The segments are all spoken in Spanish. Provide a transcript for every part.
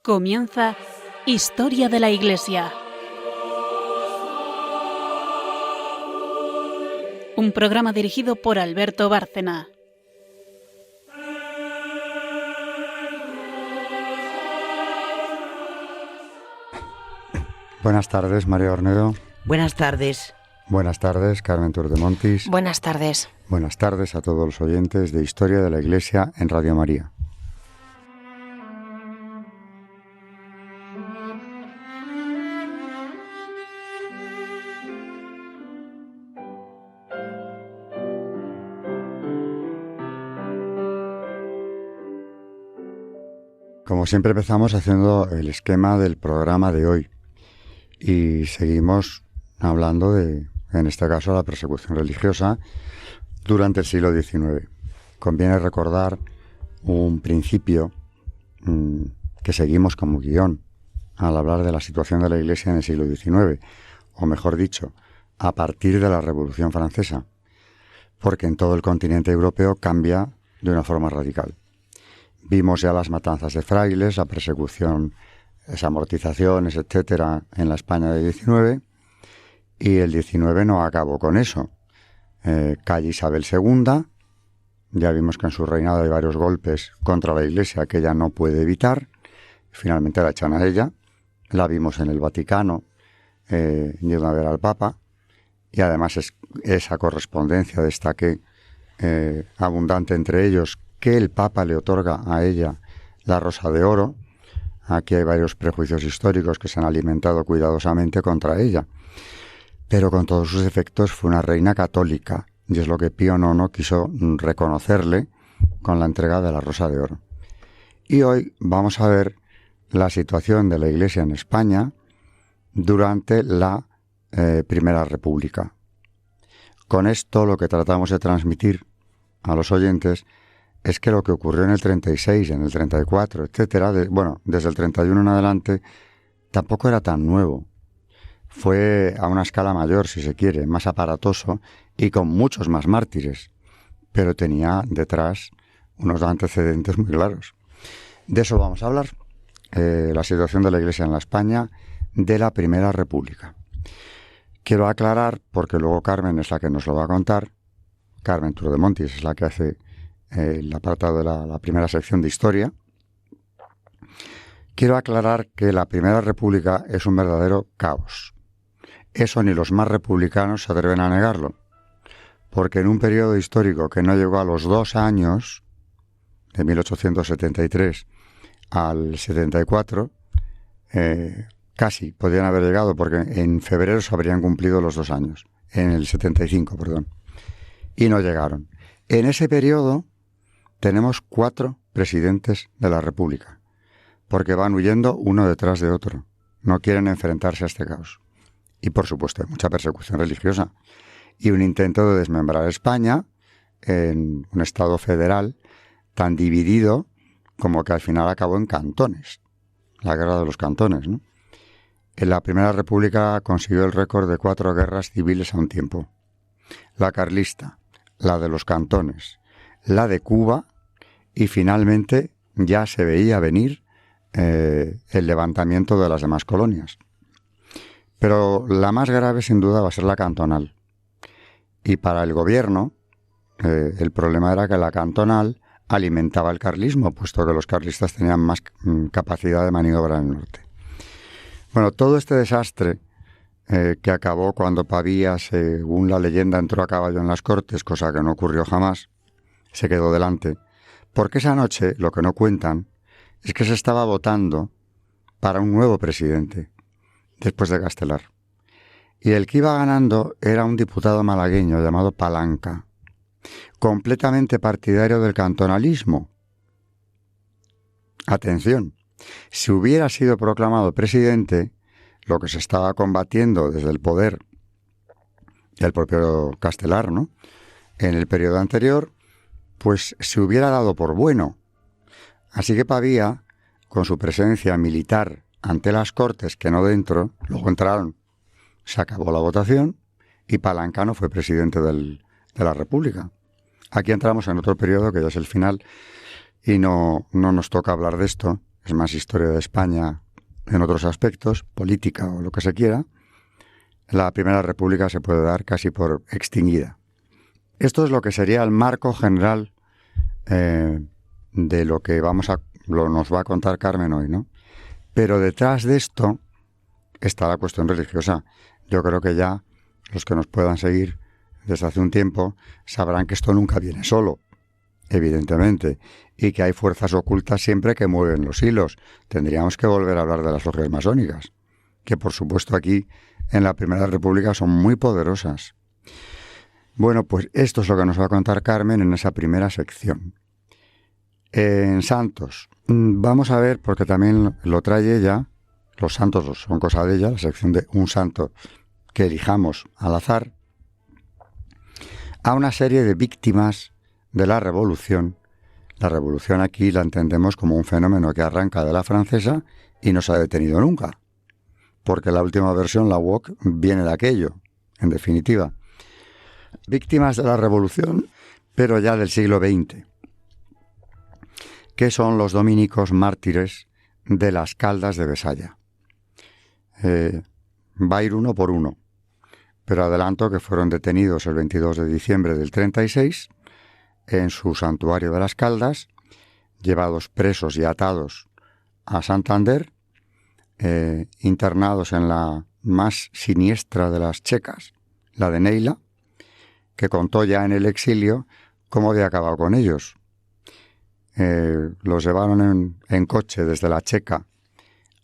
Comienza Historia de la Iglesia. Un programa dirigido por Alberto Bárcena. Buenas tardes, María Ornedo. Buenas tardes. Buenas tardes, Carmen Turdemontis. Buenas tardes. Buenas tardes a todos los oyentes de Historia de la Iglesia en Radio María. Como siempre empezamos haciendo el esquema del programa de hoy y seguimos hablando de, en este caso, la persecución religiosa durante el siglo XIX. Conviene recordar un principio que seguimos como guión al hablar de la situación de la Iglesia en el siglo XIX, o mejor dicho, a partir de la Revolución Francesa, porque en todo el continente europeo cambia de una forma radical. Vimos ya las matanzas de frailes, la persecución, las amortizaciones, etcétera, en la España del XIX, y el XIX no acabó con eso. Cae Isabel II, ya vimos que en su reinado hay varios golpes contra la Iglesia que ella no puede evitar, finalmente la echan a ella, la vimos en el Vaticano, yendo a ver al Papa, y además esa correspondencia destaque abundante entre ellos, que el Papa le otorga a ella la Rosa de Oro. Aquí hay varios prejuicios históricos que se han alimentado cuidadosamente contra ella. Pero con todos sus efectos fue una reina católica, y es lo que Pío IX quiso reconocerle con la entrega de la Rosa de Oro. Y hoy vamos a ver la situación de la Iglesia en España durante la Primera República. Con esto lo que tratamos de transmitir a los oyentes es que lo que ocurrió en el 36, en el 34, etcétera, desde el 31 en adelante, tampoco era tan nuevo. Fue a una escala mayor, si se quiere, más aparatoso y con muchos más mártires, pero tenía detrás unos antecedentes muy claros. De eso vamos a hablar, la situación de la Iglesia en la España de la Primera República. Quiero aclarar, porque luego Carmen es la que nos lo va a contar, Carmen Turdemontis es la que hace el apartado de la primera sección de historia. Quiero aclarar que la Primera República es un verdadero caos. Eso ni los más republicanos se atreven a negarlo, porque en un periodo histórico que no llegó a los 2 años, de 1873 al 74, casi podían haber llegado, porque en febrero se habrían cumplido los 2 años, en el 75, perdón, y no llegaron. En ese periodo tenemos 4 presidentes de la República, porque van huyendo uno detrás de otro. No quieren enfrentarse a este caos. Y, por supuesto, hay mucha persecución religiosa y un intento de desmembrar España en un Estado federal tan dividido como que al final acabó en cantones. La guerra de los cantones, ¿no? En la Primera República consiguió el récord de 4 guerras civiles a un tiempo. La carlista, la de los cantones, la de Cuba, y finalmente ya se veía venir el levantamiento de las demás colonias. Pero la más grave sin duda va a ser la cantonal. Y para el gobierno el problema era que la cantonal alimentaba el carlismo, puesto que los carlistas tenían más capacidad de maniobra en el norte. Bueno, todo este desastre que acabó cuando Pavía, según la leyenda, entró a caballo en las Cortes, cosa que no ocurrió jamás, se quedó delante. Porque esa noche, lo que no cuentan, es que se estaba votando para un nuevo presidente, después de Castelar. Y el que iba ganando era un diputado malagueño llamado Palanca, completamente partidario del cantonalismo. Atención, si hubiera sido proclamado presidente, lo que se estaba combatiendo desde el poder del propio Castelar, ¿no?, en el periodo anterior, pues se hubiera dado por bueno. Así que Pavía, con su presencia militar ante las Cortes, que no dentro, luego entraron, se acabó la votación y Palanca no fue presidente de la República. Aquí entramos en otro periodo que ya es el final y no nos toca hablar de esto, es más historia de España en otros aspectos, política o lo que se quiera, la Primera República se puede dar casi por extinguida. Esto es lo que sería el marco general de lo que nos va a contar Carmen hoy, ¿no? Pero detrás de esto está la cuestión religiosa. Yo creo que ya los que nos puedan seguir desde hace un tiempo sabrán que esto nunca viene solo, evidentemente, y que hay fuerzas ocultas siempre que mueven los hilos. Tendríamos que volver a hablar de las logias masónicas, que por supuesto aquí en la Primera República son muy poderosas. Bueno, pues esto es lo que nos va a contar Carmen en esa primera sección. En santos, vamos a ver, porque también lo trae ella, los santos son cosa de ella, la sección de un santo que elijamos al azar, a una serie de víctimas de la Revolución. La Revolución aquí la entendemos como un fenómeno que arranca de la francesa y no se ha detenido nunca, porque la última versión, la Woke, viene de aquello, en definitiva. Víctimas de la Revolución, pero ya del siglo XX, que son los dominicos mártires de las Caldas de Besaya. Va a ir uno por uno, pero adelanto que fueron detenidos el 22 de diciembre del 36 en su santuario de las Caldas, llevados presos y atados a Santander, internados en la más siniestra de las checas, la de Neila, que contó ya en el exilio cómo había acabado con ellos. Los llevaron en coche desde la Checa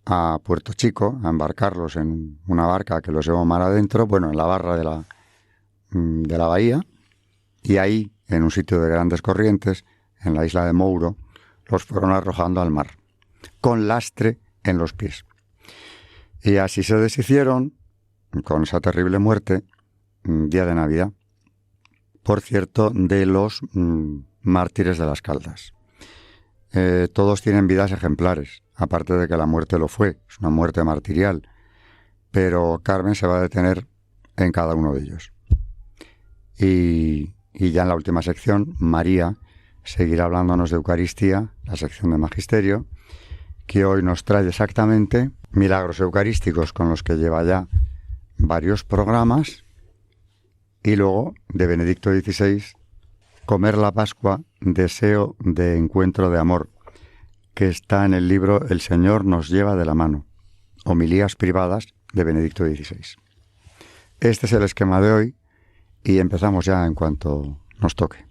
a Puerto Chico, a embarcarlos en una barca que los llevó mar adentro, bueno, en la barra de la bahía, y ahí, en un sitio de grandes corrientes, en la isla de Mouro, los fueron arrojando al mar, con lastre en los pies. Y así se deshicieron, con esa terrible muerte, día de Navidad, por cierto, de los mártires de las Caldas. Todos tienen vidas ejemplares, aparte de que la muerte lo fue, es una muerte martirial, pero Carmen se va a detener en cada uno de ellos. Y ya en la última sección, María seguirá hablándonos de Eucaristía, la sección de Magisterio, que hoy nos trae exactamente milagros eucarísticos con los que lleva ya varios programas, y luego de Benedicto XVI, comer la Pascua, deseo de encuentro de amor, que está en el libro El Señor nos lleva de la mano, homilías privadas de Benedicto XVI. Este es el esquema de hoy y empezamos ya en cuanto nos toque.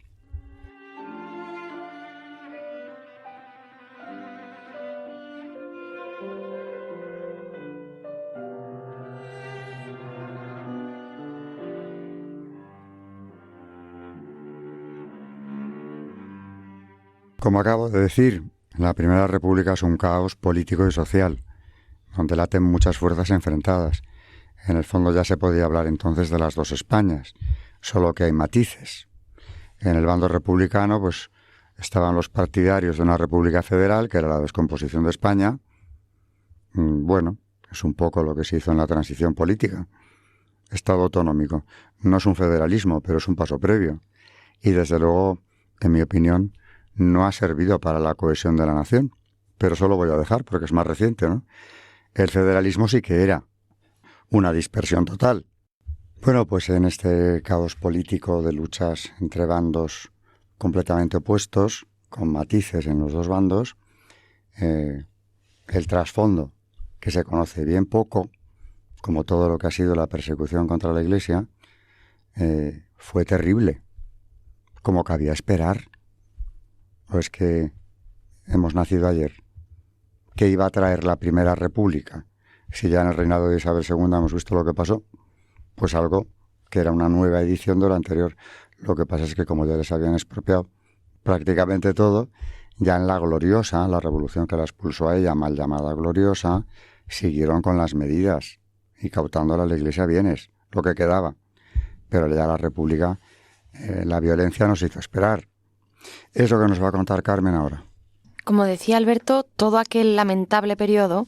Como acabo de decir, la Primera República es un caos político y social, donde laten muchas fuerzas enfrentadas. En el fondo ya se podía hablar entonces de las dos Españas, solo que hay matices. En el bando republicano, pues, estaban los partidarios de una república federal, que era la descomposición de España. Bueno, es un poco lo que se hizo en la transición política. Estado autonómico. No es un federalismo, pero es un paso previo. Y desde luego, en mi opinión, no ha servido para la cohesión de la nación, pero eso lo voy a dejar porque es más reciente, ¿no? El federalismo sí que era una dispersión total. Bueno, pues en este caos político de luchas entre bandos completamente opuestos, con matices en los dos bandos, el trasfondo, que se conoce bien poco, como todo lo que ha sido la persecución contra la Iglesia, fue terrible, como cabía esperar. ¿O es que hemos nacido ayer? ¿Qué iba a traer la Primera República? Si ya en el reinado de Isabel II hemos visto lo que pasó, pues algo que era una nueva edición de lo anterior. Lo que pasa es que como ya les habían expropiado prácticamente todo, ya en la gloriosa, la revolución que la expulsó a ella, mal llamada gloriosa, siguieron con las medidas y cautándole a la Iglesia bienes, lo que quedaba. Pero ya la República, la violencia nos hizo esperar. Es lo que nos va a contar Carmen ahora. Como decía Alberto, todo aquel lamentable periodo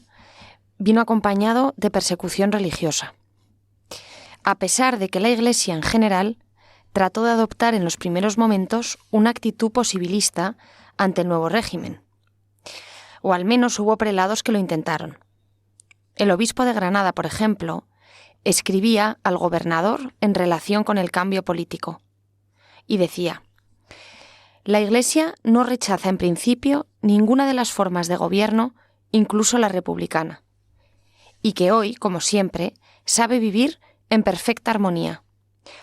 vino acompañado de persecución religiosa. A pesar de que la Iglesia en general trató de adoptar en los primeros momentos una actitud posibilista ante el nuevo régimen. o al menos hubo prelados que lo intentaron. El obispo de Granada, por ejemplo, escribía al gobernador en relación con el cambio político y decía: «La Iglesia no rechaza en principio ninguna de las formas de gobierno, incluso la republicana, y que hoy, como siempre, sabe vivir en perfecta armonía.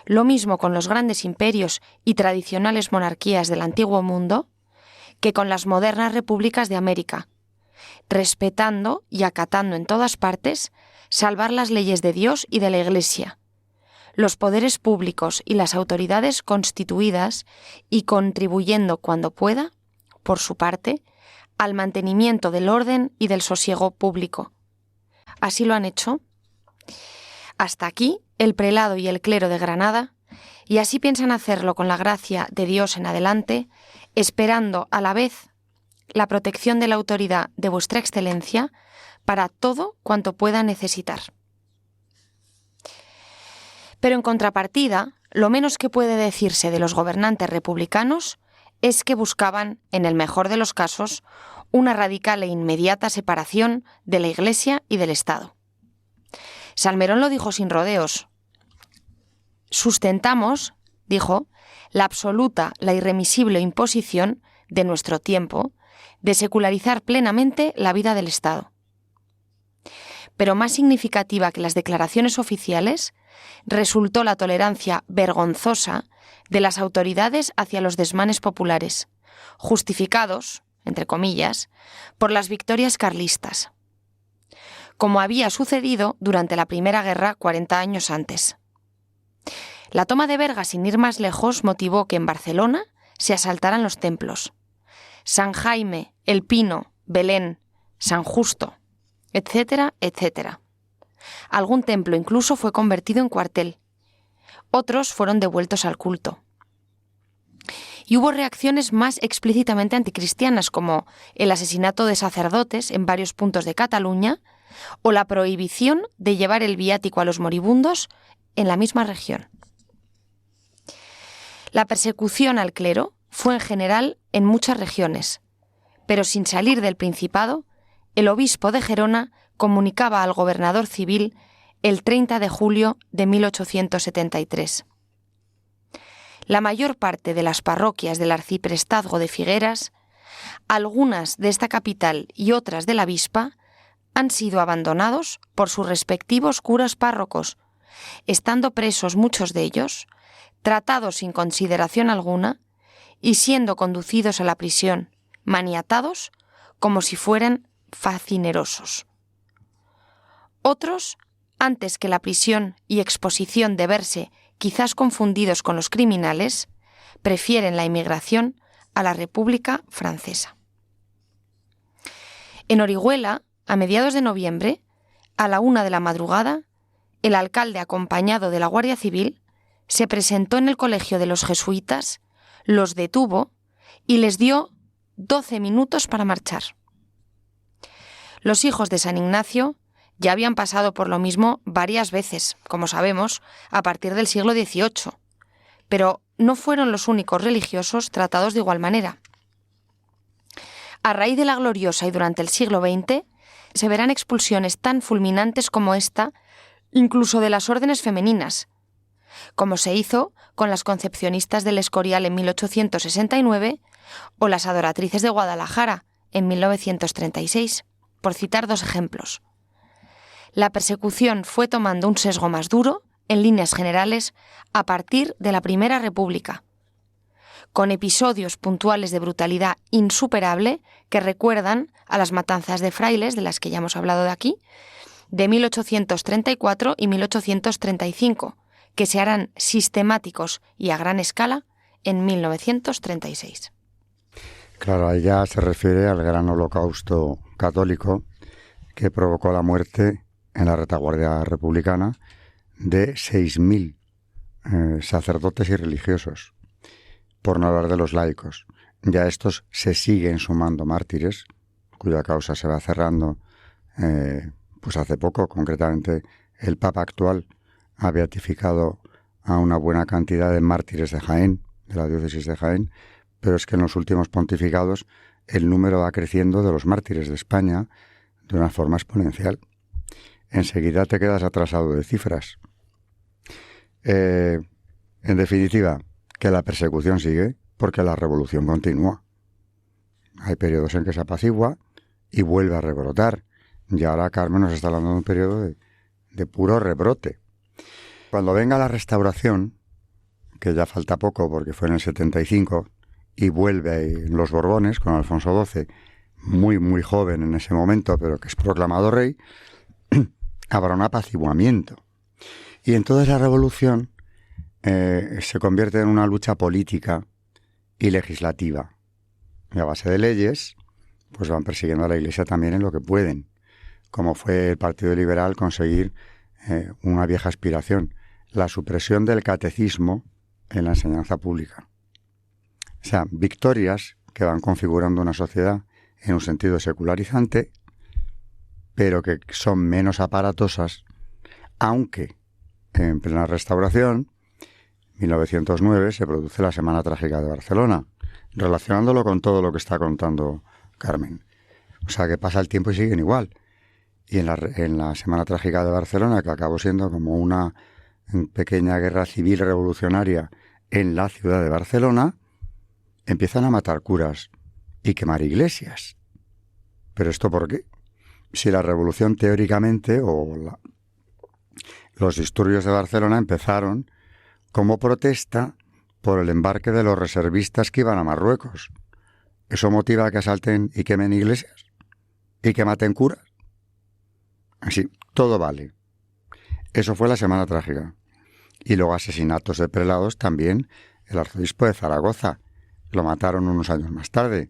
Lo mismo con los grandes imperios y tradicionales monarquías del antiguo mundo que con las modernas repúblicas de América, respetando y acatando en todas partes salvar las leyes de Dios y de la Iglesia, los poderes públicos y las autoridades constituidas y contribuyendo cuando pueda, por su parte, al mantenimiento del orden y del sosiego público». Así lo han hecho. Hasta aquí el prelado y el clero de Granada, y así piensan hacerlo con la gracia de Dios en adelante, esperando a la vez la protección de la autoridad de vuestra excelencia para todo cuanto pueda necesitar. Pero en contrapartida, lo menos que puede decirse de los gobernantes republicanos es que buscaban, en el mejor de los casos, una radical e inmediata separación de la Iglesia y del Estado. Salmerón lo dijo sin rodeos. «Sustentamos», dijo, «la absoluta, la irremisible imposición de nuestro tiempo de secularizar plenamente la vida del Estado». Pero más significativa que las declaraciones oficiales resultó la tolerancia vergonzosa de las autoridades hacia los desmanes populares, justificados, entre comillas, por las victorias carlistas, como había sucedido durante la Primera Guerra 40 años antes. La toma de Berga, sin ir más lejos, motivó que en Barcelona se asaltaran los templos. San Jaime, El Pino, Belén, San Justo, etcétera, etcétera. Algún templo incluso fue convertido en cuartel. Otros fueron devueltos al culto. Y hubo reacciones más explícitamente anticristianas, como el asesinato de sacerdotes en varios puntos de Cataluña o la prohibición de llevar el viático a los moribundos en la misma región. La persecución al clero fue en general en muchas regiones, pero sin salir del Principado, el obispo de Gerona comunicaba al gobernador civil el 30 de julio de 1873. La mayor parte de las parroquias del arciprestazgo de Figueras, algunas de esta capital y otras de la Avispa, han sido abandonados por sus respectivos curas párrocos, estando presos muchos de ellos, tratados sin consideración alguna y siendo conducidos a la prisión, maniatados como si fueran facinerosos. Otros, antes que la prisión y exposición de verse quizás confundidos con los criminales, prefieren la emigración a la República Francesa. En Orihuela, a mediados de noviembre, a la 1 de la madrugada, el alcalde, acompañado de la Guardia Civil, se presentó en el colegio de los jesuitas, los detuvo y les dio 12 minutos para marchar. Los hijos de San Ignacio ya habían pasado por lo mismo varias veces, como sabemos, a partir del siglo XVIII, pero no fueron los únicos religiosos tratados de igual manera. A raíz de la Gloriosa y durante el siglo XX, se verán expulsiones tan fulminantes como esta, incluso de las órdenes femeninas, como se hizo con las concepcionistas del Escorial en 1869 o las adoratrices de Guadalajara en 1936, por citar dos ejemplos. La persecución fue tomando un sesgo más duro, en líneas generales, a partir de la Primera República, con episodios puntuales de brutalidad insuperable que recuerdan a las matanzas de frailes, de las que ya hemos hablado de aquí, de 1834 y 1835, que se harán sistemáticos y a gran escala en 1936. Claro, ahí ya se refiere al gran holocausto católico que provocó la muerte en la retaguardia republicana de 6.000 sacerdotes y religiosos, por no hablar de los laicos. Ya estos se siguen sumando mártires, cuya causa se va cerrando pues hace poco. Concretamente, el Papa actual ha beatificado a una buena cantidad de mártires de Jaén, de la diócesis de Jaén, pero es que en los últimos pontificados el número va creciendo de los mártires de España de una forma exponencial. Enseguida te quedas atrasado de cifras. En definitiva, que la persecución sigue porque la revolución continúa. Hay periodos en que se apacigua y vuelve a rebrotar. Y ahora Carmen nos está hablando de un periodo de puro rebrote. Cuando venga la restauración, que ya falta poco porque fue en el 75, y vuelve los Borbones con Alfonso XII, muy, muy joven en ese momento, pero que es proclamado rey, habrá un apaciguamiento. Y en toda esa revolución se convierte en una lucha política y legislativa. Y a base de leyes, pues van persiguiendo a la Iglesia también en lo que pueden, como fue el Partido Liberal conseguir una vieja aspiración, la supresión del catecismo en la enseñanza pública. O sea, victorias que van configurando una sociedad en un sentido secularizante, pero que son menos aparatosas, aunque en plena restauración, 1909, se produce la Semana Trágica de Barcelona, relacionándolo con todo lo que está contando Carmen. O sea, que pasa el tiempo y siguen igual. Y en la Semana Trágica de Barcelona, que acabó siendo como una pequeña guerra civil revolucionaria en la ciudad de Barcelona, empiezan a matar curas y quemar iglesias. ¿Pero esto por qué? Si la revolución teóricamente los disturbios de Barcelona empezaron como protesta por el embarque de los reservistas que iban a Marruecos. ¿Eso motiva a que asalten y quemen iglesias? ¿Y que maten curas? Así, todo vale. Eso fue la Semana Trágica. Y luego asesinatos de prelados también. El arzobispo de Zaragoza lo mataron unos años más tarde,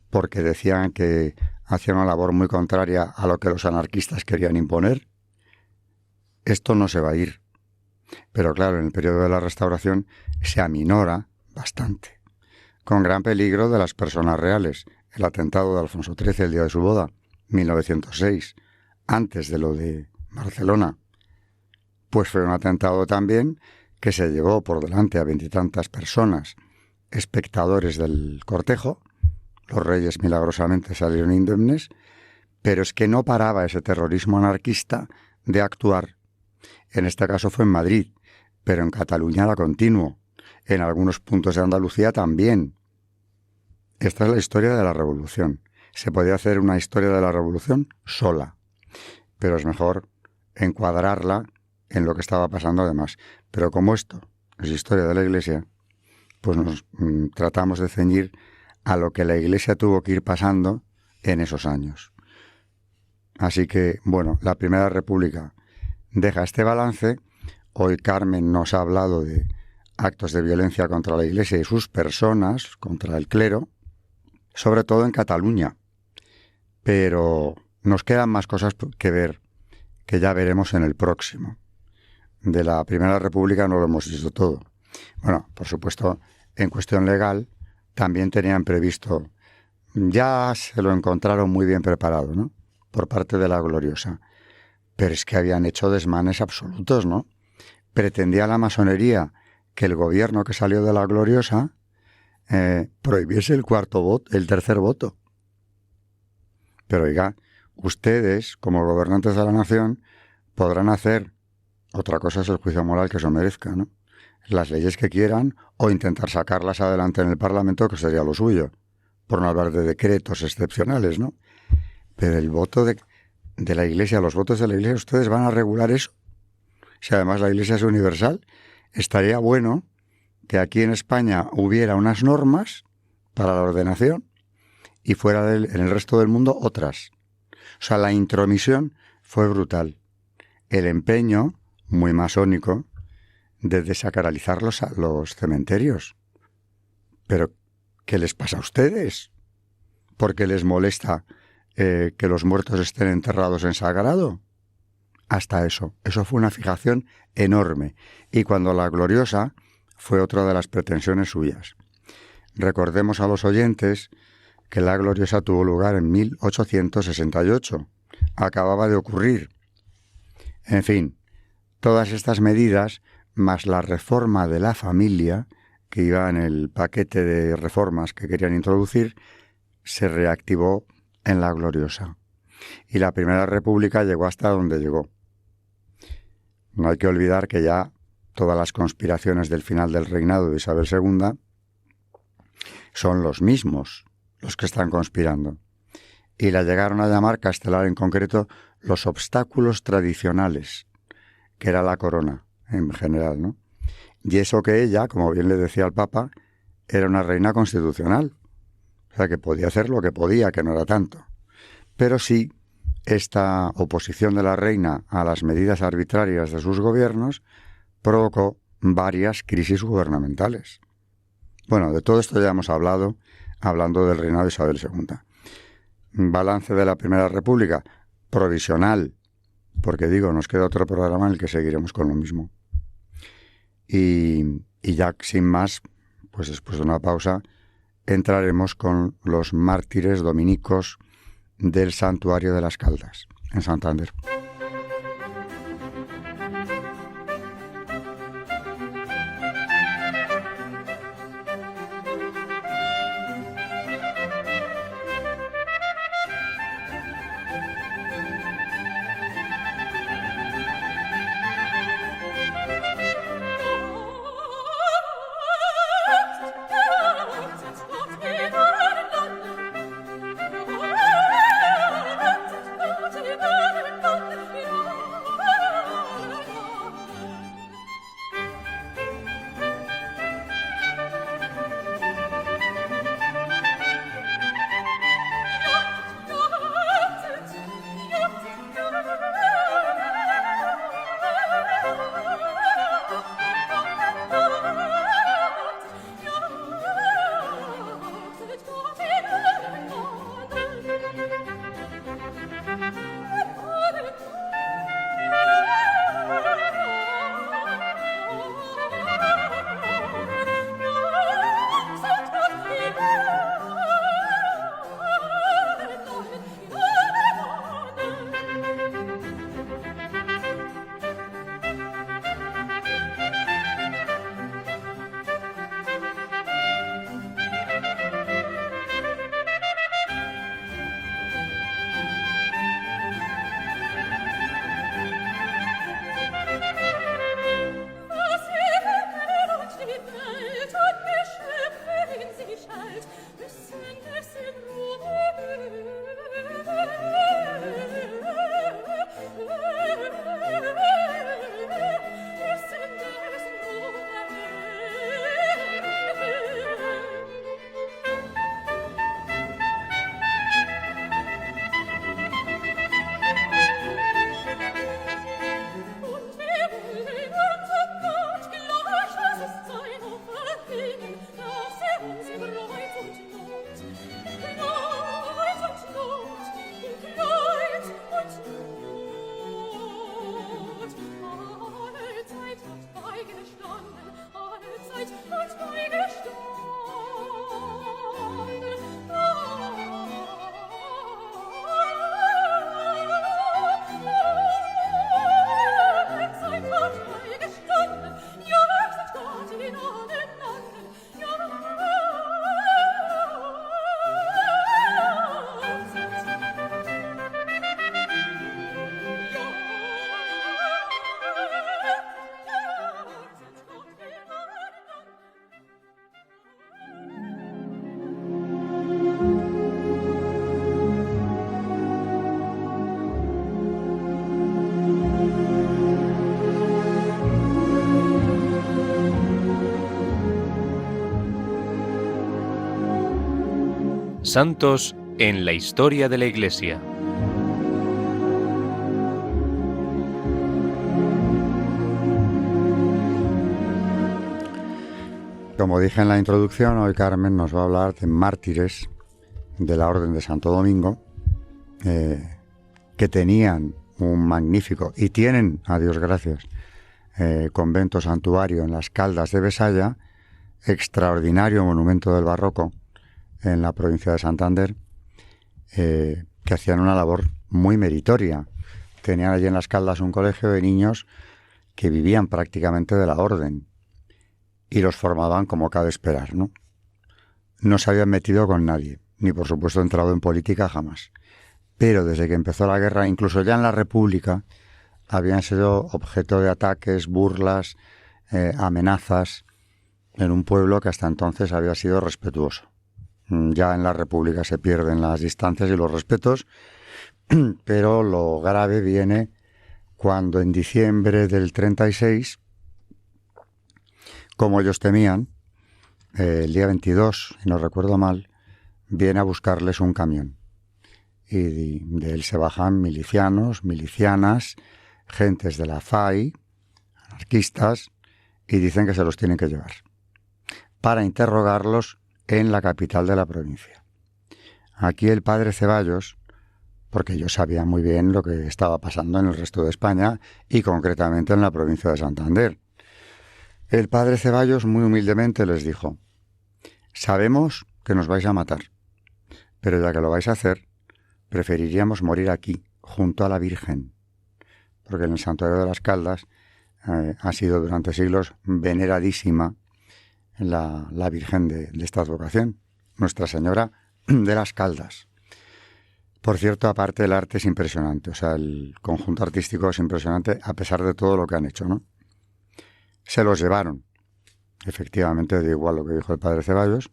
porque decían que hacía una labor muy contraria a lo que los anarquistas querían imponer. Esto no se va a ir. Pero claro, en el periodo de la Restauración se aminora bastante, con gran peligro de las personas reales. El atentado de Alfonso XIII el día de su boda, 1906, antes de lo de Barcelona, pues fue un atentado también que se llevó por delante a 20 y tantas personas, espectadores del cortejo. Los reyes milagrosamente salieron indemnes, pero es que no paraba ese terrorismo anarquista de actuar. En este caso fue en Madrid, pero en Cataluña era continuo, en algunos puntos de Andalucía también. Esta es la historia de la Revolución. Se podía hacer una historia de la Revolución sola, pero es mejor encuadrarla en lo que estaba pasando además. Pero como esto es historia de la Iglesia, pues nos tratamos de ceñir a lo que la Iglesia tuvo que ir pasando en esos años. Así que, bueno, la Primera República deja este balance. Hoy Carmen nos ha hablado de actos de violencia contra la Iglesia y sus personas, contra el clero, sobre todo en Cataluña. Pero nos quedan más cosas que ver, que ya veremos en el próximo. De la Primera República no lo hemos visto todo. Bueno, por supuesto, en cuestión legal también tenían previsto, ya se lo encontraron muy bien preparado, ¿no?, por parte de la Gloriosa. Pero es que habían hecho desmanes absolutos, ¿no? Pretendía la masonería que el gobierno que salió de la Gloriosa prohibiese el tercer voto. Pero oiga, ustedes, como gobernantes de la nación, podrán hacer, otra cosa es el juicio moral que eso merezca, ¿no?, las leyes que quieran o intentar sacarlas adelante en el Parlamento, que sería lo suyo, por no hablar de decretos excepcionales, ¿no? Pero el voto de la Iglesia, los votos de la Iglesia, ¿ustedes van a regular eso? Si además la Iglesia es universal, estaría bueno que aquí en España hubiera unas normas para la ordenación y fuera en el resto del mundo otras. O sea, la intromisión fue brutal. El empeño, muy masónico, de desacralizar los cementerios. Pero, ¿qué les pasa a ustedes? ¿Por qué les molesta que los muertos estén enterrados en sagrado? Hasta eso fue una fijación enorme. Y cuando la Gloriosa fue otra de las pretensiones suyas. Recordemos a los oyentes que la Gloriosa tuvo lugar en 1868. Acababa de ocurrir. En fin, todas estas medidas, más la reforma de la familia, que iba en el paquete de reformas que querían introducir, se reactivó en la Gloriosa. Y la Primera República llegó hasta donde llegó. No hay que olvidar que ya todas las conspiraciones del final del reinado de Isabel II son los mismos los que están conspirando. Y la llegaron a llamar, Castelar en concreto, los obstáculos tradicionales, que era la corona en general, ¿no? Y eso que ella, como bien le decía el Papa, era una reina constitucional. O sea, que podía hacer lo que podía, que no era tanto. Pero sí, esta oposición de la reina a las medidas arbitrarias de sus gobiernos provocó varias crisis gubernamentales. Bueno, de todo esto ya hemos hablado, hablando del reinado de Isabel II. Balance de la Primera República, provisional, porque digo, nos queda otro programa en el que seguiremos con lo mismo. Y ya sin más, pues después de una pausa, entraremos con los mártires dominicos del Santuario de las Caldas, en Santander. Santos en la historia de la Iglesia. Como dije en la introducción, hoy Carmen nos va a hablar de mártires de la Orden de Santo Domingo, que tenían un magnífico, y tienen, a Dios gracias, convento santuario en las Caldas de Besaya, extraordinario monumento del barroco en la provincia de Santander, que hacían una labor muy meritoria. Tenían allí en las Caldas un colegio de niños que vivían prácticamente de la orden y los formaban como cabe esperar, ¿no? No se habían metido con nadie, ni por supuesto entrado en política jamás. Pero desde que empezó la guerra, incluso ya en la República, habían sido objeto de ataques, burlas, amenazas en un pueblo que hasta entonces había sido respetuoso. Ya en la República se pierden las distancias y los respetos, pero lo grave viene cuando en diciembre del 36, como ellos temían, el día 22, si no recuerdo mal, viene a buscarles un camión. Y de él se bajan milicianos, milicianas, gentes de la FAI, anarquistas, y dicen que se los tienen que llevar para interrogarlos en la capital de la provincia. Aquí el padre Ceballos, porque ellos sabían muy bien lo que estaba pasando en el resto de España y concretamente en la provincia de Santander. El padre Ceballos muy humildemente les dijo: sabemos que nos vais a matar, pero ya que lo vais a hacer, preferiríamos morir aquí, junto a la Virgen, porque en el Santuario de las Caldas ha sido durante siglos veneradísima la Virgen de esta advocación, Nuestra Señora de las Caldas. Por cierto, aparte el arte es impresionante, o sea, el conjunto artístico es impresionante a pesar de todo lo que han hecho, ¿no? Se los llevaron, efectivamente, da igual lo que dijo el padre Ceballos,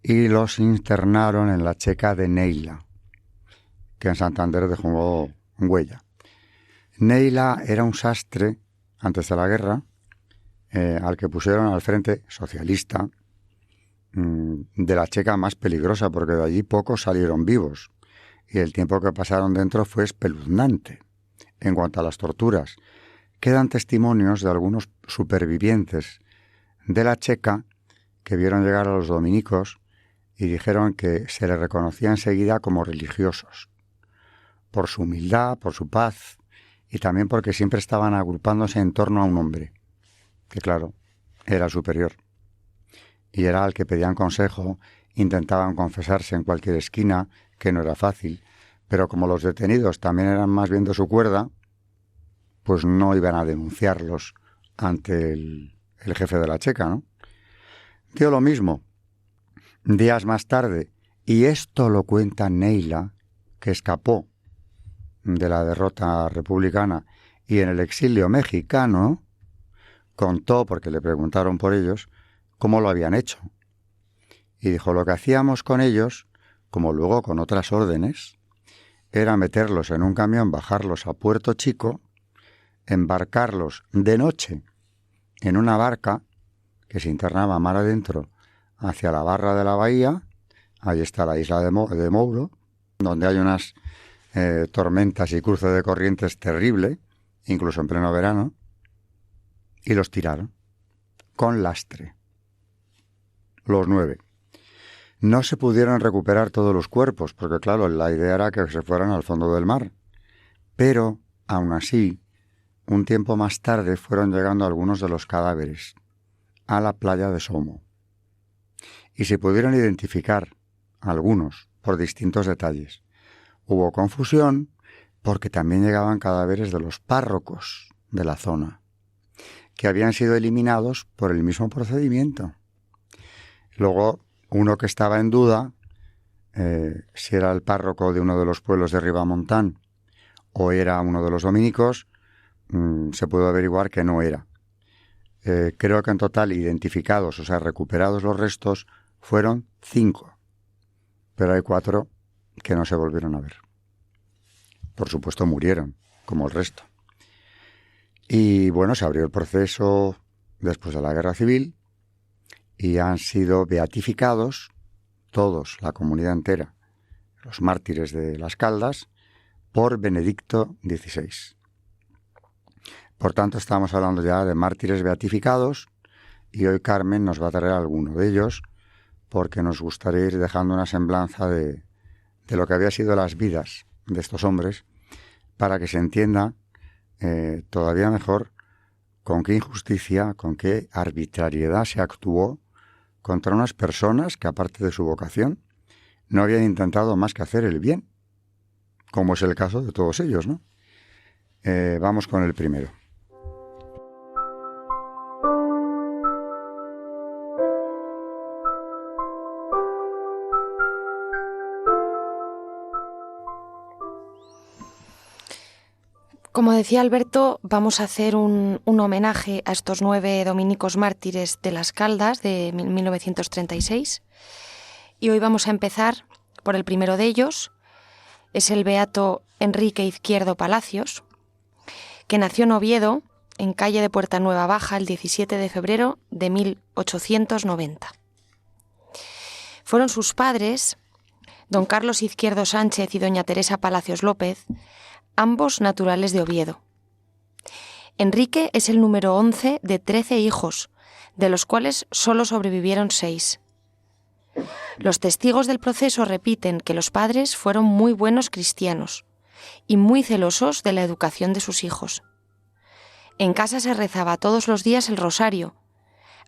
y los internaron en la Checa de Neila, que en Santander dejó huella. Neila era un sastre, antes de la guerra, al que pusieron al frente socialista de la Checa más peligrosa, porque de allí pocos salieron vivos, y el tiempo que pasaron dentro fue espeluznante. En cuanto a las torturas, quedan testimonios de algunos supervivientes de la Checa que vieron llegar a los dominicos y dijeron que se les reconocía enseguida como religiosos, por su humildad, por su paz, y también porque siempre estaban agrupándose en torno a un hombre, que claro, era superior. Y era al que pedían consejo, intentaban confesarse en cualquier esquina, que no era fácil, pero como los detenidos también eran más bien de su cuerda, pues no iban a denunciarlos ante el jefe de la Checa, ¿no? Dio lo mismo. Días más tarde, y esto lo cuenta Neila, que escapó de la derrota republicana y en el exilio mexicano, contó, porque le preguntaron por ellos, cómo lo habían hecho. Y dijo: lo que hacíamos con ellos, como luego con otras órdenes, era meterlos en un camión, bajarlos a Puerto Chico, embarcarlos de noche en una barca que se internaba mar adentro hacia la barra de la bahía. Ahí está la isla de Mouro, donde hay unas tormentas y cruce de corrientes terrible, incluso en pleno verano, y los tiraron con lastre. Los 9. No se pudieron recuperar todos los cuerpos, porque claro, la idea era que se fueran al fondo del mar. Pero, aún así, un tiempo más tarde fueron llegando algunos de los cadáveres a la playa de Somo. Y se pudieron identificar algunos por distintos detalles. Hubo confusión porque también llegaban cadáveres de los párrocos de la zona, que habían sido eliminados por el mismo procedimiento. Luego, uno que estaba en duda, si era el párroco de uno de los pueblos de Ribamontán o era uno de los dominicos, se pudo averiguar que no era. Creo que en total identificados, o sea, recuperados los restos, fueron 5. Pero hay 4 que no se volvieron a ver. Por supuesto murieron, como el resto. Y bueno, se abrió el proceso después de la Guerra Civil y han sido beatificados todos, la comunidad entera, los mártires de las Caldas, por Benedicto XVI. Por tanto, estamos hablando ya de mártires beatificados y hoy Carmen nos va a traer alguno de ellos porque nos gustaría ir dejando una semblanza de lo que había sido las vidas de estos hombres para que se entienda todavía mejor con qué injusticia, con qué arbitrariedad se actuó contra unas personas que, aparte de su vocación, no habían intentado más que hacer el bien, como es el caso de todos ellos, ¿no? Vamos con el primero. Como decía Alberto, vamos a hacer un homenaje a estos 9 dominicos mártires de Las Caldas de 1936. Y hoy vamos a empezar por el primero de ellos. Es el beato Enrique Izquierdo Palacios, que nació en Oviedo, en calle de Puerta Nueva Baja, el 17 de febrero de 1890. Fueron sus padres, don Carlos Izquierdo Sánchez y doña Teresa Palacios López, ambos naturales de Oviedo. Enrique es el número 11 de 13 hijos, de los cuales solo sobrevivieron 6. Los testigos del proceso repiten que los padres fueron muy buenos cristianos y muy celosos de la educación de sus hijos. En casa se rezaba todos los días el rosario,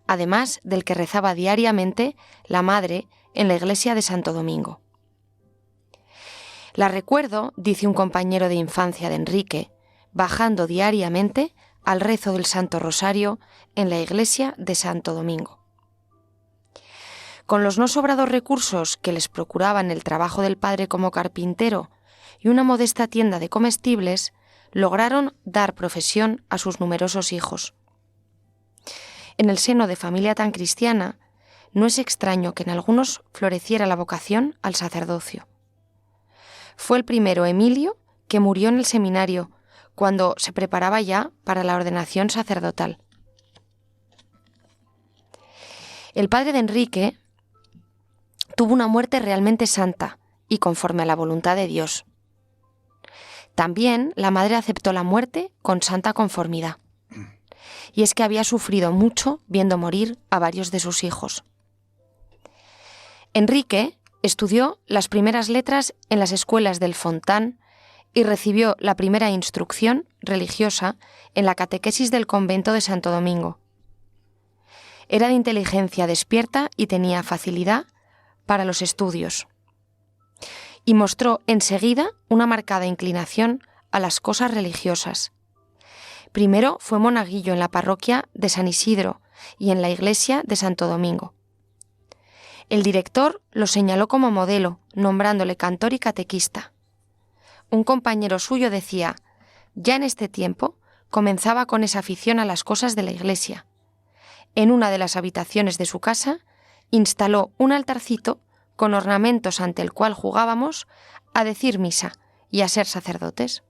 además del que rezaba diariamente la madre en la iglesia de Santo Domingo. La recuerdo, dice un compañero de infancia de Enrique, bajando diariamente al rezo del Santo Rosario en la iglesia de Santo Domingo. Con los no sobrados recursos que les procuraban el trabajo del padre como carpintero y una modesta tienda de comestibles, lograron dar profesión a sus numerosos hijos. En el seno de familia tan cristiana, no es extraño que en algunos floreciera la vocación al sacerdocio. Fue el primero Emilio, que murió en el seminario, cuando se preparaba ya para la ordenación sacerdotal. El padre de Enrique tuvo una muerte realmente santa y conforme a la voluntad de Dios. También la madre aceptó la muerte con santa conformidad. Y es que había sufrido mucho viendo morir a varios de sus hijos. Enrique estudió las primeras letras en las escuelas del Fontán y recibió la primera instrucción religiosa en la catequesis del convento de Santo Domingo. Era de inteligencia despierta y tenía facilidad para los estudios. Y mostró enseguida una marcada inclinación a las cosas religiosas. Primero fue monaguillo en la parroquia de San Isidro y en la iglesia de Santo Domingo. El director lo señaló como modelo, nombrándole cantor y catequista. Un compañero suyo decía, ya en este tiempo comenzaba con esa afición a las cosas de la iglesia. En una de las habitaciones de su casa instaló un altarcito con ornamentos ante el cual jugábamos a decir misa y a ser sacerdotes.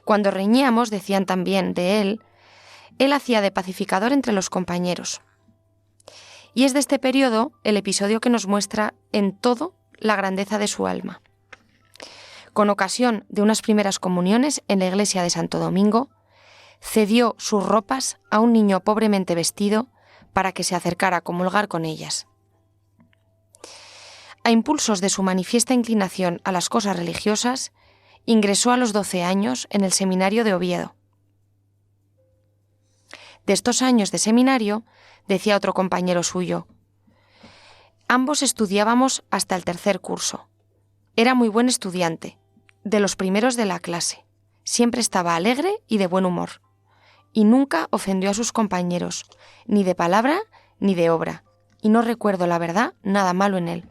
Cuando reñíamos, decían también de él hacía de pacificador entre los compañeros. Y es de este periodo el episodio que nos muestra en todo la grandeza de su alma. Con ocasión de unas primeras comuniones en la iglesia de Santo Domingo, cedió sus ropas a un niño pobremente vestido para que se acercara a comulgar con ellas. A impulsos de su manifiesta inclinación a las cosas religiosas, ingresó a los 12 años en el seminario de Oviedo. De estos años de seminario, decía otro compañero suyo, ambos estudiábamos hasta el 3er curso. Era muy buen estudiante, de los primeros de la clase. Siempre estaba alegre y de buen humor. Y nunca ofendió a sus compañeros, ni de palabra ni de obra. Y no recuerdo, la verdad, nada malo en él.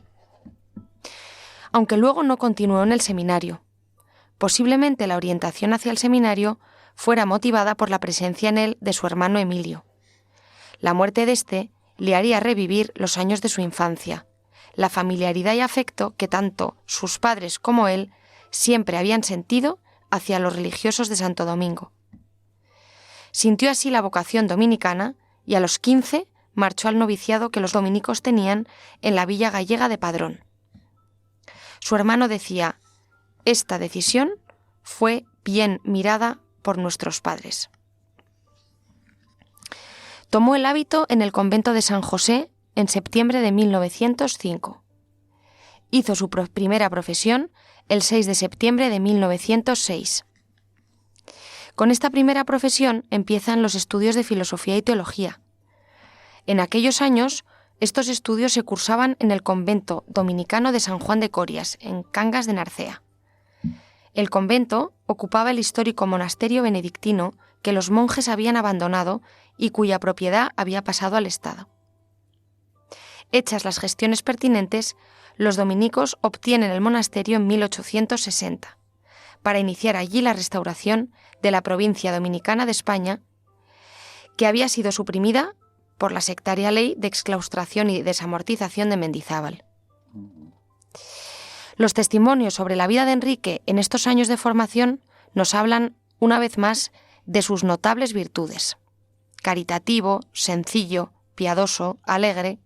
Aunque luego no continuó en el seminario. Posiblemente la orientación hacia el seminario fuera motivada por la presencia en él de su hermano Emilio. La muerte de éste le haría revivir los años de su infancia, la familiaridad y afecto que tanto sus padres como él siempre habían sentido hacia los religiosos de Santo Domingo. Sintió así la vocación dominicana y a los 15 marchó al noviciado que los dominicos tenían en la villa gallega de Padrón. Su hermano decía, esta decisión fue bien mirada por nuestros padres. Tomó el hábito en el convento de San José en septiembre de 1905. Hizo su primera profesión el 6 de septiembre de 1906. Con esta primera profesión empiezan los estudios de filosofía y teología. En aquellos años, estos estudios se cursaban en el convento dominicano de San Juan de Corias, en Cangas de Narcea. El convento ocupaba el histórico monasterio benedictino que los monjes habían abandonado y cuya propiedad había pasado al Estado. Hechas las gestiones pertinentes, los dominicos obtienen el monasterio en 1860, para iniciar allí la restauración de la provincia dominicana de España, que había sido suprimida por la sectaria ley de exclaustración y desamortización de Mendizábal. Los testimonios sobre la vida de Enrique en estos años de formación nos hablan, una vez más, de sus notables virtudes: caritativo, sencillo, piadoso, alegre.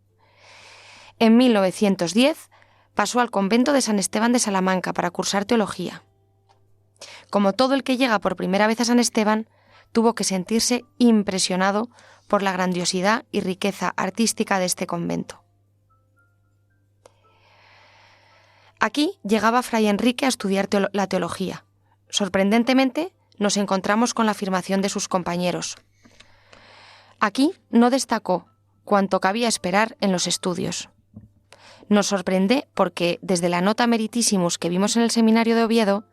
En 1910 pasó al convento de San Esteban de Salamanca para cursar teología. Como todo el que llega por primera vez a San Esteban, tuvo que sentirse impresionado por la grandiosidad y riqueza artística de este convento. Aquí llegaba Fray Enrique a estudiar la teología. Sorprendentemente, nos encontramos con la afirmación de sus compañeros. Aquí no destacó cuanto cabía esperar en los estudios. Nos sorprende porque, desde la nota Meritissimus que vimos en el seminario de Oviedo,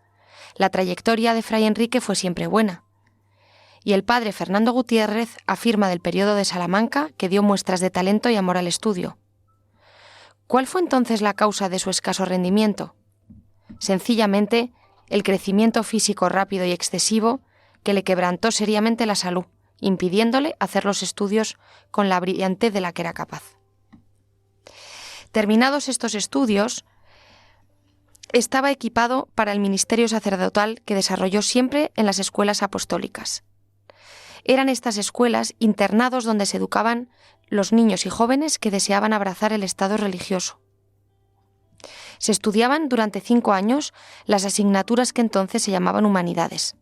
la trayectoria de Fray Enrique fue siempre buena. Y el padre Fernando Gutiérrez afirma del periodo de Salamanca que dio muestras de talento y amor al estudio. ¿Cuál fue entonces la causa de su escaso rendimiento? Sencillamente, el crecimiento físico rápido y excesivo que le quebrantó seriamente la salud, impidiéndole hacer los estudios con la brillantez de la que era capaz. Terminados estos estudios, estaba equipado para el ministerio sacerdotal que desarrolló siempre en las escuelas apostólicas. Eran estas escuelas internados donde se educaban los niños y jóvenes que deseaban abrazar el estado religioso. Se estudiaban durante 5 años las asignaturas que entonces se llamaban humanidades.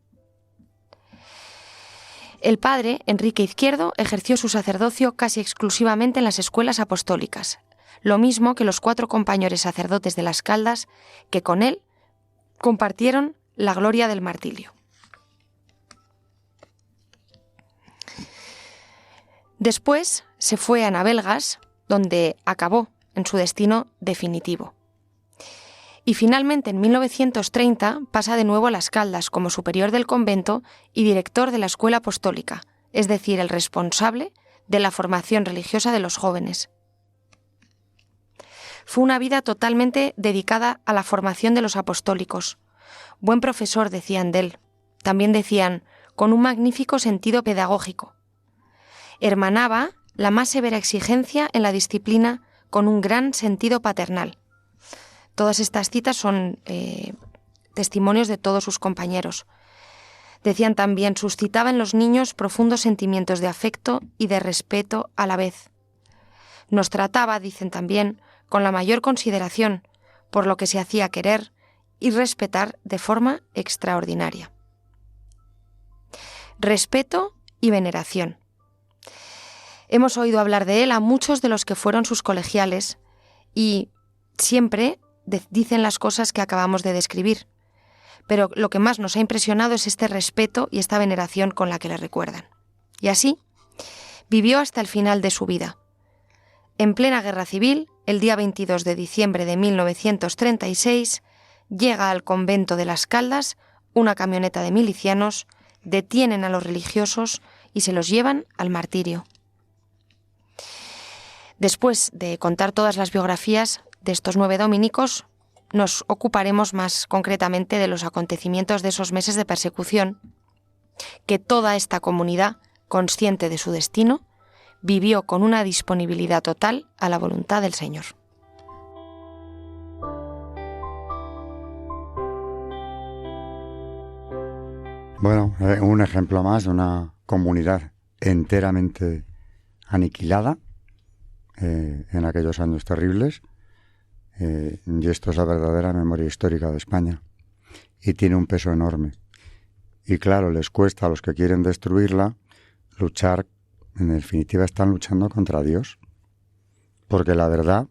El padre, Enrique Izquierdo, ejerció su sacerdocio casi exclusivamente en las escuelas apostólicas, lo mismo que los 4 compañeros sacerdotes de Las Caldas que con él compartieron la gloria del martirio. Después se fue a Navelgas, donde acabó en su destino definitivo. Y finalmente, en 1930, pasa de nuevo a Las Caldas como superior del convento y director de la escuela apostólica, es decir, el responsable de la formación religiosa de los jóvenes. Fue una vida totalmente dedicada a la formación de los apostólicos. Buen profesor, decían de él. También decían, con un magnífico sentido pedagógico. Hermanaba la más severa exigencia en la disciplina con un gran sentido paternal. Todas estas citas son testimonios de todos sus compañeros. Decían también, suscitaba en los niños profundos sentimientos de afecto y de respeto a la vez. Nos trataba, dicen también, con la mayor consideración, por lo que se hacía querer y respetar de forma extraordinaria. Respeto y veneración. Hemos oído hablar de él a muchos de los que fueron sus colegiales y siempre dicen las cosas que acabamos de describir, pero lo que más nos ha impresionado es este respeto y esta veneración con la que le recuerdan. Y así vivió hasta el final de su vida. En plena guerra civil, el día 22 de diciembre de 1936, llega al convento de Las Caldas una camioneta de milicianos, detienen a los religiosos y se los llevan al martirio. Después de contar todas las biografías de estos 9 dominicos, nos ocuparemos más concretamente de los acontecimientos de esos meses de persecución que toda esta comunidad, consciente de su destino, vivió con una disponibilidad total a la voluntad del Señor. Bueno, un ejemplo más de una comunidad enteramente aniquilada en aquellos años terribles, y esto es la verdadera memoria histórica de España y tiene un peso enorme. Y claro, les cuesta a los que quieren destruirla luchar, en definitiva están luchando contra Dios, porque la verdad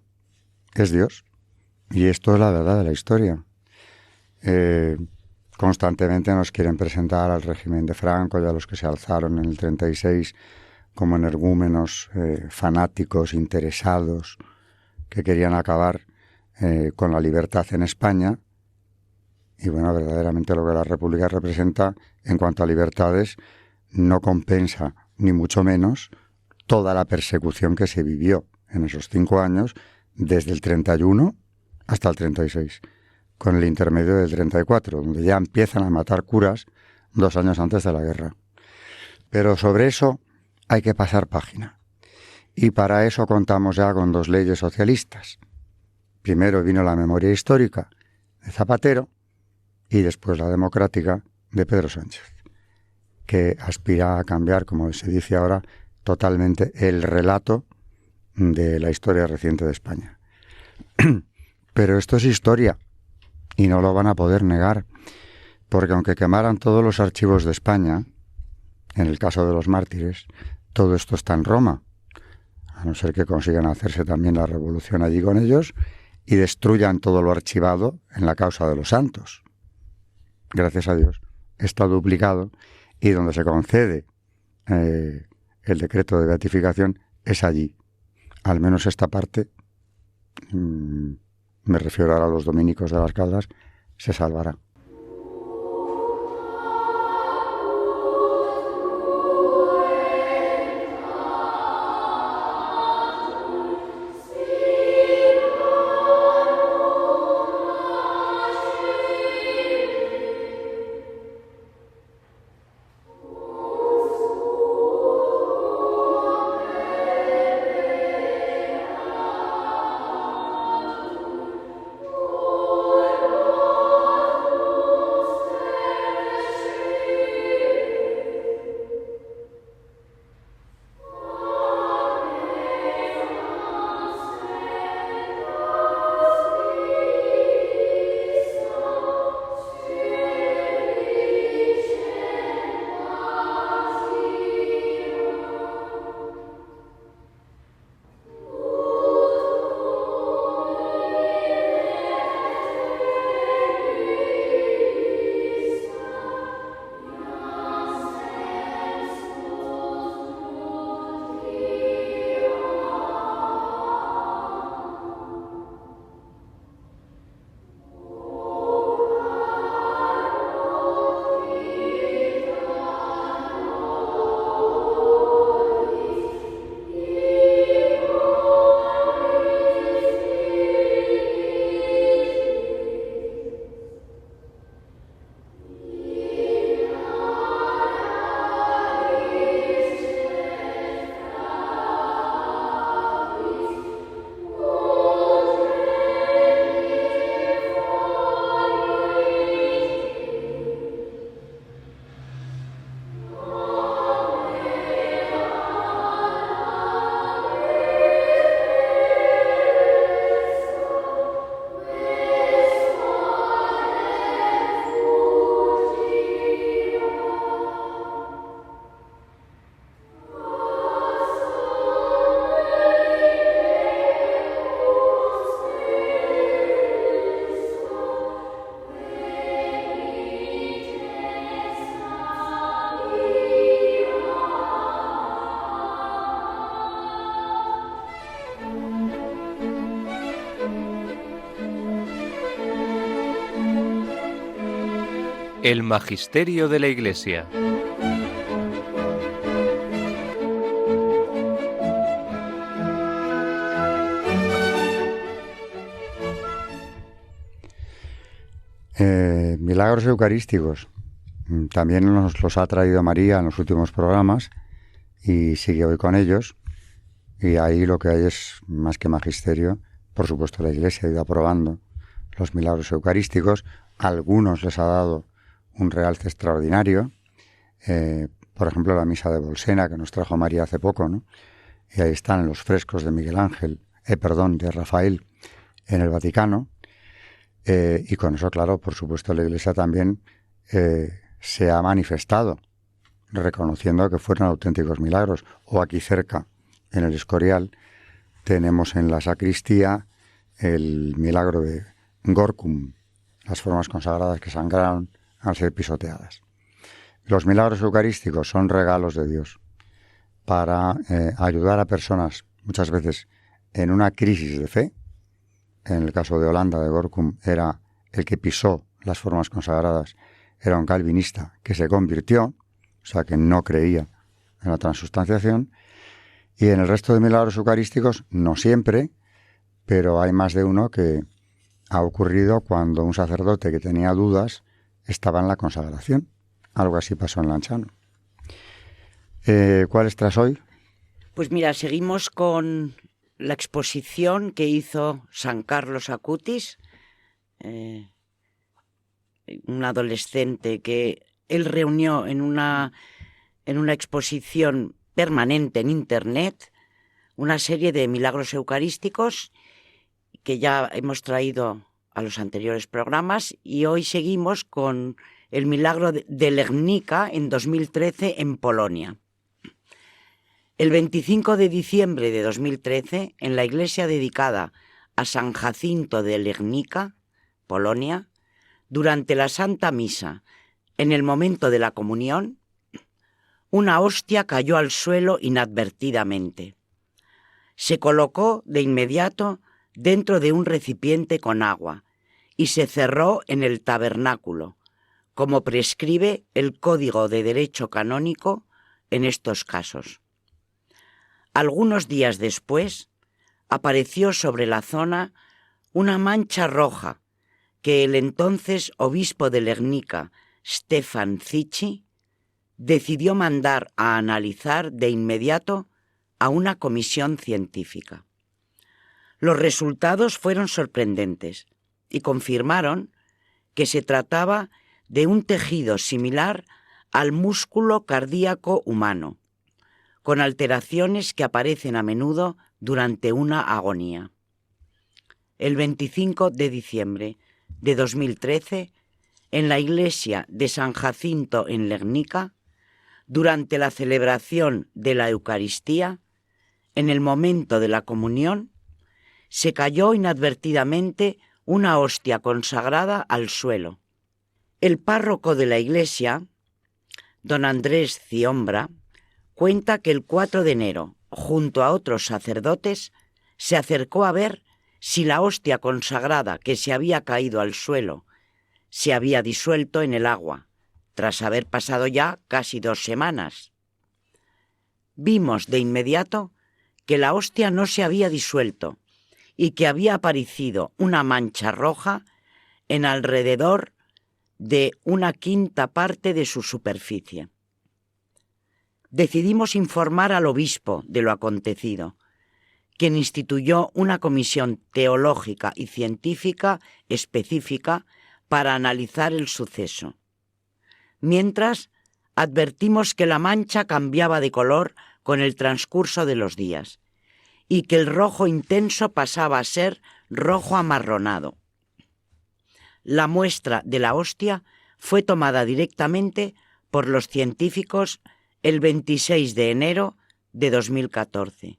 es Dios y esto es la verdad de la historia. Constantemente nos quieren presentar al régimen de Franco y a los que se alzaron en el 36 como energúmenos fanáticos, interesados, que querían acabar con la libertad en España. Y bueno, verdaderamente lo que la República representa en cuanto a libertades no compensa, ni mucho menos, toda la persecución que se vivió en esos 5 años, desde el 31 hasta el 36. con el intermedio del 34, donde ya empiezan a matar curas 2 años antes de la guerra. Pero sobre eso hay que pasar página. Y para eso contamos ya con 2 leyes socialistas. Primero vino la memoria histórica de Zapatero y después la democrática de Pedro Sánchez, que aspira a cambiar, como se dice ahora, totalmente el relato de la historia reciente de España. Pero esto es historia y no lo van a poder negar, porque aunque quemaran todos los archivos de España, en el caso de los mártires, todo esto está en Roma, a no ser que consigan hacerse también la revolución allí con ellos y destruyan todo lo archivado en la causa de los santos. Gracias a Dios está duplicado y donde se concede el decreto de beatificación es allí. Al menos esta parte, me refiero ahora a los dominicos de las Caldas, se salvará. El Magisterio de la Iglesia. Milagros eucarísticos. También nos los ha traído María en los últimos programas y sigue hoy con ellos. Y ahí lo que hay es más que magisterio. Por supuesto, la Iglesia ha ido aprobando los milagros eucarísticos. A algunos les ha dado un realce extraordinario. Por ejemplo, la misa de Bolsena que nos trajo María hace poco, ¿no? Y ahí están los frescos de Miguel Ángel, de Rafael en el Vaticano. Y con eso, claro, por supuesto, la Iglesia también se ha manifestado, reconociendo que fueron auténticos milagros. O aquí cerca, en el Escorial, tenemos en la sacristía el milagro de Gorkum, las formas consagradas que sangraron al ser pisoteadas. Los milagros eucarísticos son regalos de Dios para ayudar a personas, muchas veces en una crisis de fe. En el caso de Holanda, de Gorkum, era el que pisó las formas consagradas, era un calvinista que se convirtió, o sea que no creía en la transustanciación. Y en el resto de milagros eucarísticos, no siempre, pero hay más de uno que ha ocurrido cuando un sacerdote que tenía dudas estaba en la consagración. Algo así pasó en Lanciano. ¿Cuáles traes hoy? Pues mira, seguimos con la exposición que hizo San Carlos Acutis, un adolescente que él reunió en una exposición permanente en Internet, una serie de milagros eucarísticos que ya hemos traído a los anteriores programas, y hoy seguimos con el milagro de Legnica en 2013 en Polonia. El 25 de diciembre de 2013, en la iglesia dedicada a San Jacinto de Legnica, Polonia, durante la Santa Misa, en el momento de la comunión, una hostia cayó al suelo inadvertidamente. Se colocó de inmediato dentro de un recipiente con agua y se cerró en el tabernáculo, como prescribe el Código de Derecho Canónico en estos casos. Algunos días después, apareció sobre la zona una mancha roja que el entonces obispo de Legnica, Stefan Zichy, decidió mandar a analizar de inmediato a una comisión científica. Los resultados fueron sorprendentes y confirmaron que se trataba de un tejido similar al músculo cardíaco humano, con alteraciones que aparecen a menudo durante una agonía. El 25 de diciembre de 2013, en la iglesia de San Jacinto en Legnica, durante la celebración de la Eucaristía, en el momento de la comunión, se cayó inadvertidamente una hostia consagrada al suelo. El párroco de la iglesia, don Andrés Ziombra, cuenta que el 4 de enero, junto a otros sacerdotes, se acercó a ver si la hostia consagrada que se había caído al suelo se había disuelto en el agua, tras haber pasado ya casi 2 semanas. Vimos de inmediato que la hostia no se había disuelto y que había aparecido una mancha roja en alrededor de 1/5 parte de su superficie. Decidimos informar al obispo de lo acontecido, quien instituyó una comisión teológica y científica específica para analizar el suceso. Mientras, advertimos que la mancha cambiaba de color con el transcurso de los días y que el rojo intenso pasaba a ser rojo amarronado. La muestra de la hostia fue tomada directamente por los científicos el 26 de enero de 2014.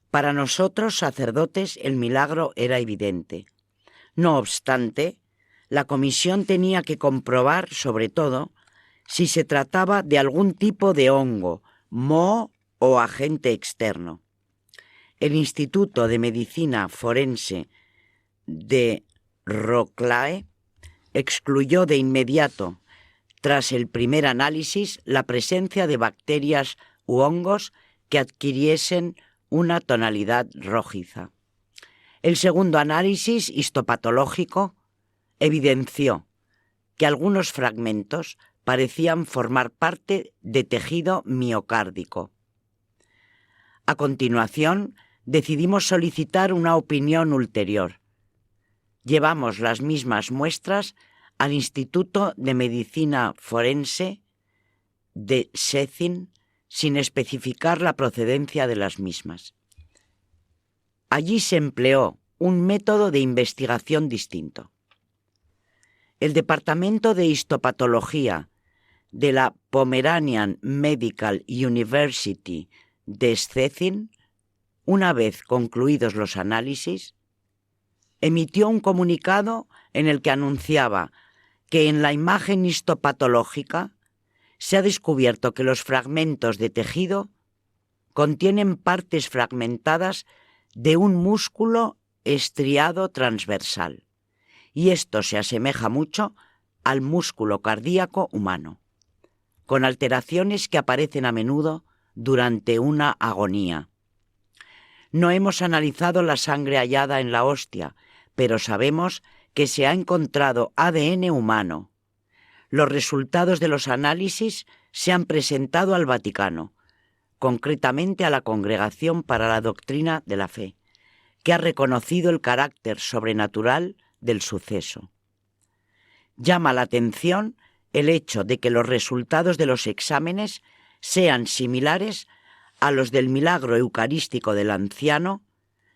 Para nosotros, sacerdotes, el milagro era evidente. No obstante, la comisión tenía que comprobar, sobre todo, si se trataba de algún tipo de hongo, moho o agente externo. El Instituto de Medicina Forense de Wrocław excluyó de inmediato, tras el primer análisis, la presencia de bacterias u hongos que adquiriesen una tonalidad rojiza. El segundo análisis histopatológico evidenció que algunos fragmentos parecían formar parte de tejido miocárdico. A continuación, decidimos solicitar una opinión ulterior. Llevamos las mismas muestras al Instituto de Medicina Forense de Szczecin sin especificar la procedencia de las mismas. Allí se empleó un método de investigación distinto. El Departamento de Histopatología de la Pomeranian Medical University de Szczecin, una vez concluidos los análisis, emitió un comunicado en el que anunciaba que en la imagen histopatológica se ha descubierto que los fragmentos de tejido contienen partes fragmentadas de un músculo estriado transversal, y esto se asemeja mucho al músculo cardíaco humano, con alteraciones que aparecen a menudo durante una agonía. No hemos analizado la sangre hallada en la hostia, pero sabemos que se ha encontrado ADN humano. Los resultados de los análisis se han presentado al Vaticano, concretamente a la Congregación para la Doctrina de la Fe, que ha reconocido el carácter sobrenatural del suceso. Llama la atención el hecho de que los resultados de los exámenes sean similares a los del milagro eucarístico del anciano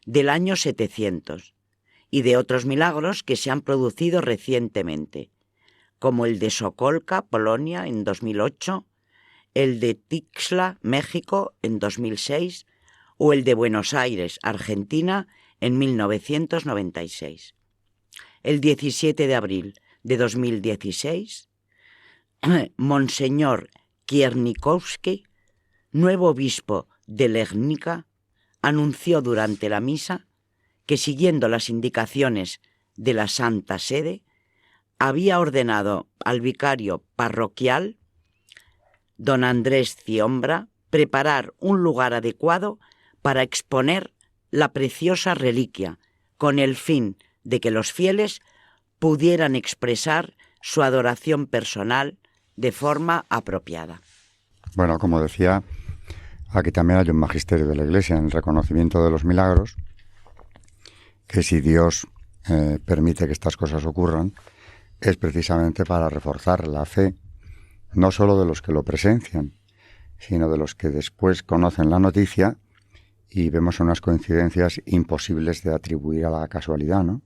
del año 700 y de otros milagros que se han producido recientemente, como el de Sokolka, Polonia, en 2008, el de Tixla, México, en 2006, o el de Buenos Aires, Argentina, en 1996. El 17 de abril de 2016, Monseñor Kiernikowski, nuevo obispo de Legnica, anunció durante la misa que, siguiendo las indicaciones de la Santa Sede, había ordenado al vicario parroquial, don Andrés Ciombra, preparar un lugar adecuado para exponer la preciosa reliquia, con el fin de que los fieles pudieran expresar su adoración personal de forma apropiada. Bueno, como decía, aquí también hay un magisterio de la Iglesia en el reconocimiento de los milagros, que si Dios permite que estas cosas ocurran, es precisamente para reforzar la fe, no solo de los que lo presencian, sino de los que después conocen la noticia y vemos unas coincidencias imposibles de atribuir a la casualidad, ¿no?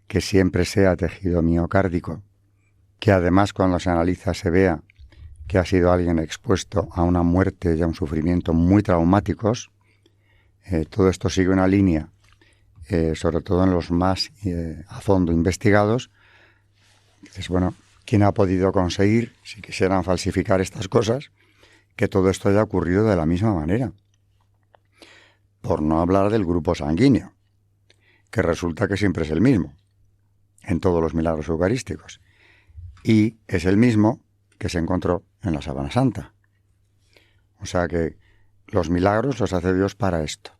Que siempre sea tejido miocárdico, que además cuando se analiza se vea que ha sido alguien expuesto a una muerte y a un sufrimiento muy traumáticos. Todo esto sigue una línea, sobre todo en los más a fondo investigados. Dices, bueno, ¿quién ha podido conseguir, si quisieran falsificar estas cosas, que todo esto haya ocurrido de la misma manera? Por no hablar del grupo sanguíneo, que resulta que siempre es el mismo en todos los milagros eucarísticos, y es el mismo que se encontró en la Sábana Santa. O sea que los milagros los hace Dios para esto,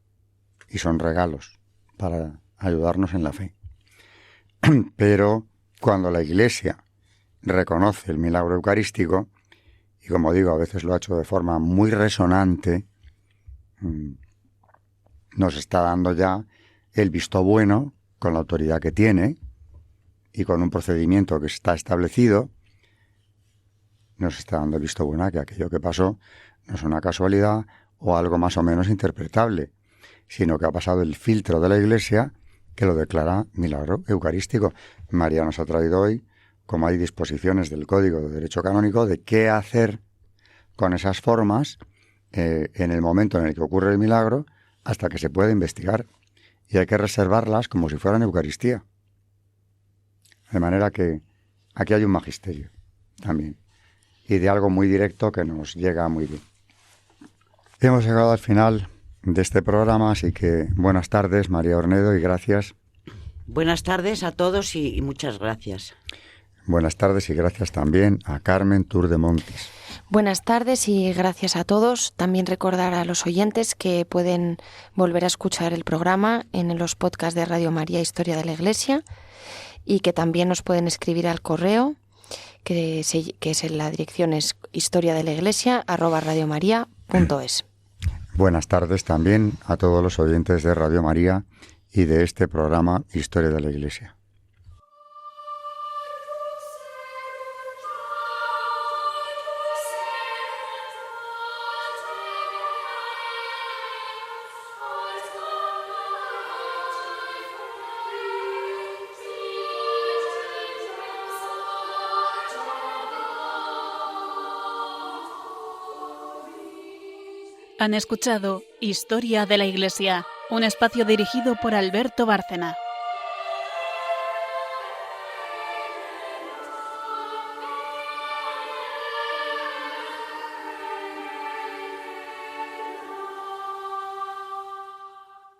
y son regalos para ayudarnos en la fe. Pero cuando la Iglesia reconoce el milagro eucarístico, y como digo, a veces lo ha hecho de forma muy resonante, nos está dando ya el visto bueno, con la autoridad que tiene, y con un procedimiento que está establecido, nos está dando el visto bueno a que aquello que pasó no es una casualidad o algo más o menos interpretable, sino que ha pasado el filtro de la Iglesia que lo declara milagro eucarístico. María nos ha traído hoy, como hay disposiciones del Código de Derecho Canónico, de qué hacer con esas formas en el momento en el que ocurre el milagro hasta que se pueda investigar. Y hay que reservarlas como si fueran Eucaristía. De manera que aquí hay un magisterio también, y de algo muy directo que nos llega muy bien. Hemos llegado al final de este programa, así que buenas tardes, María Ornedo, y gracias. Buenas tardes a todos y muchas gracias. Buenas tardes y gracias también a Carmen Tour de Montis. Buenas tardes y gracias a todos. También recordar a los oyentes que pueden volver a escuchar el programa en los podcasts de Radio María Historia de la Iglesia, y que también nos pueden escribir al correo, que es en la dirección es historiadeliglesia@radiomaria.es. Buenas tardes también a todos los oyentes de Radio María y de este programa Historia de la Iglesia. Han escuchado Historia de la Iglesia, un espacio dirigido por Alberto Bárcena.